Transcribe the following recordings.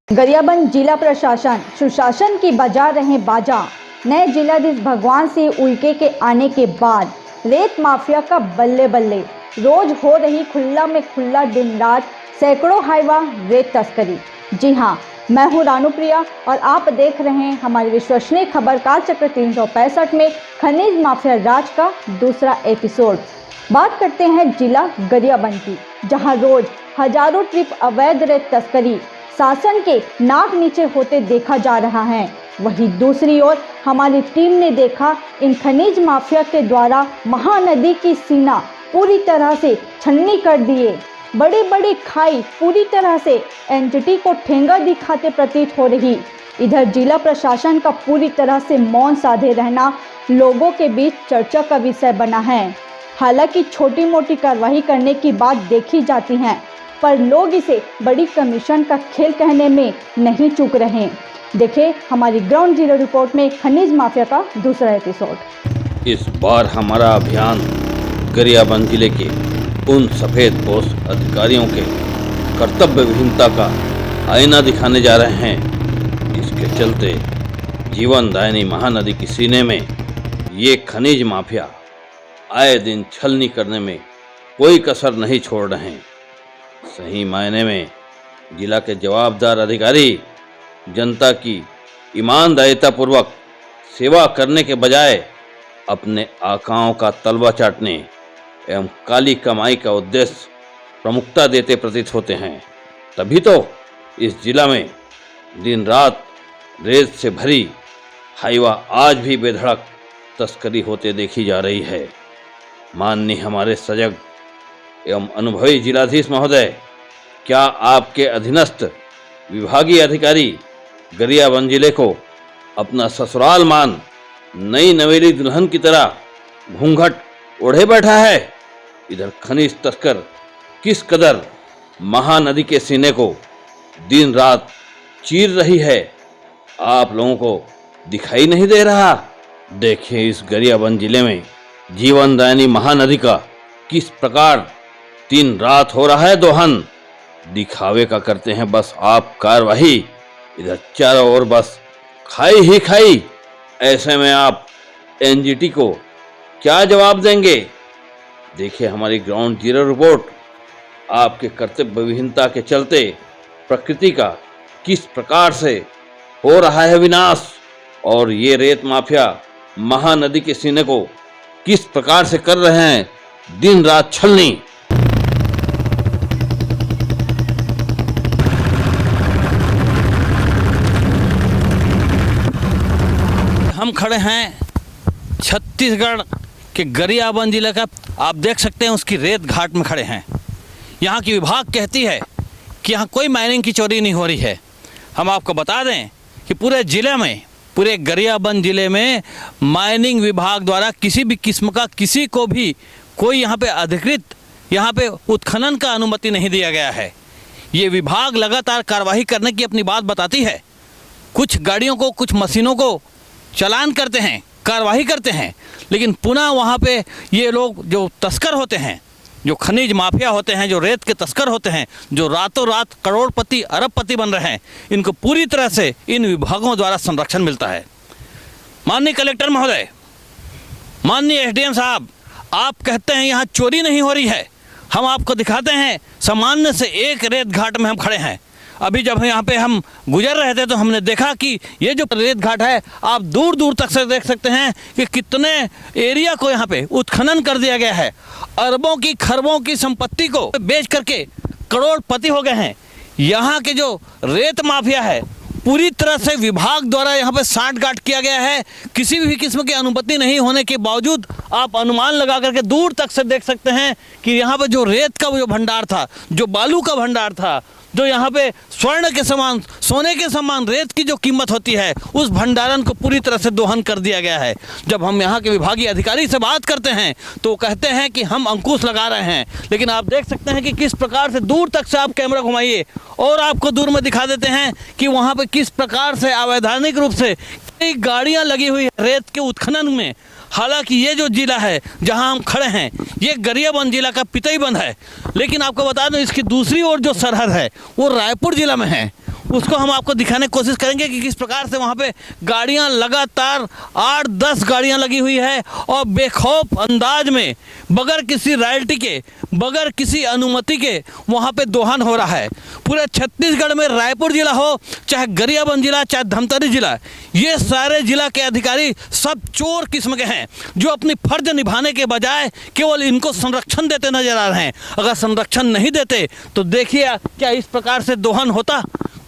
गरियाबंद जिला प्रशासन सुशासन की बजा रहे बाजा। नए जिलाधीश भगवान सिंह उइके के आने के बाद रेत माफिया का बल्ले बल्ले। रोज हो रही खुल्ला में खुल्ला दिन रात सैकड़ों हाईवा रेत तस्करी। जी हाँ, मैं हूँ रानुप्रिया और आप देख रहे हैं हमारी विश्वसनीय खबर कालचक्र 365 में खनिज माफिया राज का दूसरा एपिसोड। बात करते हैं जिला गरियाबंद की, जहां रोज हजारों ट्रिप अवैध रेत तस्करी शासन के नाक नीचे होते देखा जा रहा है। वहीं दूसरी ओर हमारी टीम ने देखा इन खनिज माफिया के द्वारा महानदी की सीना पूरी तरह से छन्नी कर दिए। बड़ी बड़ी खाई पूरी तरह से एनजीटी को ठेंगा दिखाते प्रतीत हो रही। इधर जिला प्रशासन का पूरी तरह से मौन साधे रहना लोगों के बीच चर्चा का विषय बना है। हालांकि छोटी मोटी कार्रवाई करने की बात देखी जाती है, पर लोग इसे बड़ी कमीशन का खेल कहने में नहीं चूक रहे। देखें हमारी ग्राउंड जीरो रिपोर्ट में खनिज माफिया का दूसरा एपिसोड। इस बार हमारा अभियान गरियाबंद जिले के उन सफेद पोस्ट अधिकारियों के कर्तव्य विहीनता का आईना दिखाने जा रहे हैं, जिसके चलते जीवनदायिनी महानदी की सीने में ये खनिज माफिया आए दिन छलनी करने में कोई कसर नहीं छोड़ रहे हैं। सही मायने में जिला के जवाबदार अधिकारी जनता की ईमानदारिता पूर्वक सेवा करने के बजाय अपने आकाओं का तलवा चाटने एवं काली कमाई का उद्देश्य प्रमुखता देते प्रतीत होते हैं। तभी तो इस जिला में दिन रात रेत से भरी हाईवा आज भी बेधड़क तस्करी होते देखी जा रही है। माननीय हमारे सजग एवं अनुभवी जिलाधीश महोदय, क्या आपके अधीनस्थ विभागीय अधिकारी गरियाबंद जिले को अपना ससुराल मान नई नवेली दुल्हन की तरह घूंघट ओढ़े बैठा है? इधर खनिज तस्कर किस कदर महानदी के सीने को दिन रात चीर रही है, आप लोगों को दिखाई नहीं दे रहा? देखिए, इस गरियाबंद जिले में जीवनदायिनी महानदी का किस प्रकार दिन रात हो रहा है दोहन। दिखावे का करते हैं बस आप कार्यवाही, इधर चारों ओर बस खाई ही खाई। ऐसे में आप एनजीटी को क्या जवाब देंगे? देखिए हमारी ग्राउंड जीरो रिपोर्ट। आपके कर्तव्य विहीनता के चलते प्रकृति का किस प्रकार से हो रहा है विनाश, और ये रेत माफिया महानदी के सीने को किस प्रकार से कर रहे हैं दिन रात छलनी। हम खड़े हैं छत्तीसगढ़ के गरियाबंद जिले का, आप देख सकते हैं उसकी रेत घाट में खड़े हैं। यहाँ की विभाग कहती है कि यहाँ कोई माइनिंग की चोरी नहीं हो रही है। हम आपको बता दें कि पूरे ज़िले में, पूरे गरियाबंद ज़िले में माइनिंग विभाग द्वारा किसी भी किस्म का किसी को भी कोई यहाँ पे अधिकृत यहाँ पे उत्खनन का अनुमति नहीं दिया गया है। ये विभाग लगातार कार्रवाई करने की अपनी बात बताती है। कुछ गाड़ियों को, कुछ मशीनों को चालान करते हैं, कार्रवाई करते हैं, लेकिन पुनः वहाँ पे ये लोग जो तस्कर होते हैं, जो खनिज माफिया होते हैं, जो रेत के तस्कर होते हैं, जो रातों रात करोड़पति अरबपति बन रहे हैं, इनको पूरी तरह से इन विभागों द्वारा संरक्षण मिलता है। माननीय कलेक्टर महोदय, माननीय एसडीएम साहब, आप कहते हैं यहाँ चोरी नहीं हो रही है। हम आपको दिखाते हैं सामान्य से एक रेत घाट में हम खड़े हैं। अभी जब यहाँ पे हम गुजर रहे थे तो हमने देखा कि ये जो रेत घाट है, आप दूर दूर तक से देख सकते हैं कि कितने एरिया को यहाँ पे उत्खनन कर दिया गया है। अरबों की खरबों की संपत्ति को बेच करके करोड़पति हो गए हैं। यहाँ के जो रेत माफिया है, पूरी तरह से विभाग द्वारा यहाँ पे सांठ-गांठ किया गया है। किसी भी किस्म की अनुमति नहीं होने के बावजूद आप अनुमान लगा करके दूर तक से देख सकते हैं कि यहाँ पे जो रेत का जो भंडार था, जो बालू का भंडार था, जो यहाँ पे स्वर्ण के समान, सोने के समान रेत की जो कीमत होती है, उस भंडारण को पूरी तरह से दोहन कर दिया गया है। जब हम यहाँ के विभागीय अधिकारी से बात करते हैं तो कहते हैं कि हम अंकुश लगा रहे हैं, लेकिन आप देख सकते हैं कि किस प्रकार से दूर तक से आप कैमरा घुमाइए और आपको दूर में दिखा देते हैं कि वहाँ पे किस प्रकार से अवैधानिक रूप से कई गाड़ियाँ लगी हुई है रेत के उत्खनन में। हालांकि ये जो जिला है जहां हम खड़े हैं ये गरियाबंद जिला का पितईबंद है, लेकिन आपको बता दें इसकी दूसरी ओर जो सरहद है वो रायपुर जिला में है। उसको हम आपको दिखाने की कोशिश करेंगे कि किस प्रकार से वहाँ पे गाड़ियाँ लगातार 8-10 गाड़ियाँ लगी हुई है और बेखौफ अंदाज में बगैर किसी रॉयल्टी के, बगैर किसी अनुमति के वहाँ पे दोहन हो रहा है। पूरे छत्तीसगढ़ में रायपुर जिला हो, चाहे गरियाबंद जिला, चाहे धमतरी जिला, ये सारे जिला के अधिकारी सब चोर किस्म के हैं जो अपनी फर्ज निभाने के बजाय केवल इनको संरक्षण देते नजर आ रहे हैं। अगर संरक्षण नहीं देते तो देखिए क्या इस प्रकार से दोहन होता।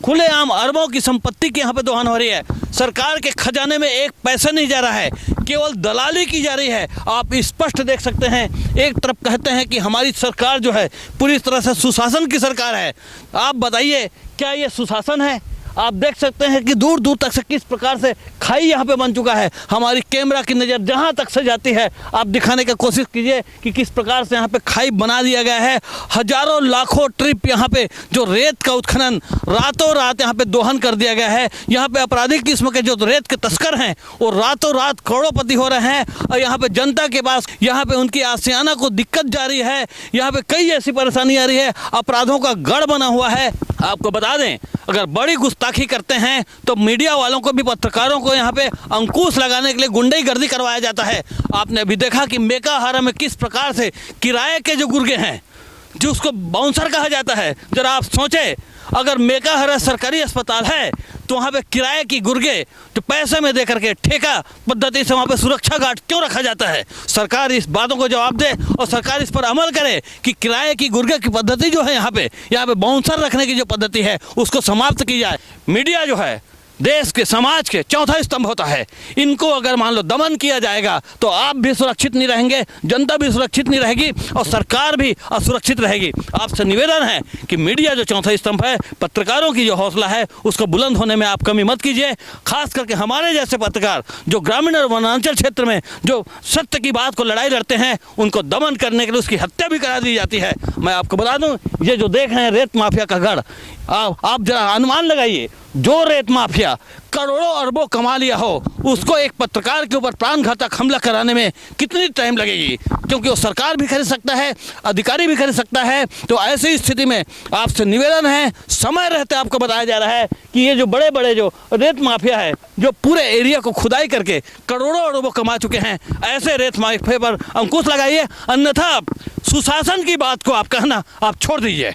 खुलेआम अरबों की संपत्ति की यहाँ पे दोहन हो रही है। सरकार के खजाने में एक पैसा नहीं जा रहा है, केवल दलाली की जा रही है। आप स्पष्ट देख सकते हैं, एक तरफ कहते हैं कि हमारी सरकार जो है पूरी तरह से सुशासन की सरकार है। आप बताइए क्या ये सुशासन है? आप देख सकते हैं कि दूर दूर तक से किस प्रकार से खाई यहाँ पे बन चुका है। हमारी कैमरा की नज़र जहाँ तक से जाती है आप दिखाने की कोशिश कीजिए कि किस प्रकार से यहाँ पे खाई बना दिया गया है। हजारों लाखों ट्रिप यहाँ पे जो रेत का उत्खनन रातों रात यहाँ पे दोहन कर दिया गया है। यहाँ पे आपराधिक किस्म के जो रेत के तस्कर हैं वो रातों रात करोड़पति हो रहे हैं और यहाँ पे जनता के पास यहाँ पे उनकी आसियाना को दिक्कत जारी है। यहाँ पे कई ऐसी परेशानी आ रही है, अपराधों का गढ़ बना हुआ है। आपको बता दें, अगर बड़ी गुस्ताखी करते हैं तो मीडिया वालों को भी, पत्रकारों को यहाँ पे अंकुश लगाने के लिए गुंडागर्दी करवाया जाता है। आपने अभी देखा कि मेकाहारा में किस प्रकार से किराए के जो गुर्गे हैं, जो उसको बाउंसर कहा जाता है, जरा आप सोचें, अगर मेकाहारा सरकारी अस्पताल है तो वहाँ पे किराए की गुर्गे तो पैसे में दे करके ठेका पद्धति से वहाँ पे सुरक्षा गार्ड क्यों रखा जाता है? सरकार इस बातों को जवाब दे और सरकार इस पर अमल करे कि किराए की गुर्गे की पद्धति जो है यहाँ पे बाउंसर रखने की जो पद्धति है उसको समाप्त की जाए। मीडिया जो है देश के, समाज के चौथा स्तंभ होता है। इनको अगर मान लो दमन किया जाएगा तो आप भी सुरक्षित नहीं रहेंगे, जनता भी सुरक्षित नहीं रहेगी और सरकार भी असुरक्षित रहेगी। आपसे निवेदन है कि मीडिया जो चौथा स्तंभ है, पत्रकारों की जो हौसला है उसको बुलंद होने में आप कमी मत कीजिए। खास करके हमारे जैसे पत्रकार जो ग्रामीण और वनांचल क्षेत्र में जो सत्य की बात को लड़ाई लड़ते हैं, उनको दमन करने के लिए उसकी हत्या भी करा दी जाती है। मैं आपको बता दूं, ये जो देख रहे हैं रेत माफिया का गढ़, आप जरा अनुमान लगाइए, जो रेत माफिया करोड़ों अरबों कमा लिया हो उसको एक पत्रकार के ऊपर प्राणघातक हमला कराने में कितनी टाइम लगेगी? क्योंकि वो सरकार भी खरीद सकता है, अधिकारी भी खरीद सकता है। तो ऐसी स्थिति में आपसे निवेदन है, समय रहते आपको बताया जा रहा है कि ये जो बड़े बड़े जो रेत माफिया है जो पूरे एरिया को खुदाई करके करोड़ों अरबों कमा चुके हैं, ऐसे रेत माफिया पर अंकुश लगाइए, अन्यथा सुशासन की बात को आप कहना आप छोड़ दीजिए।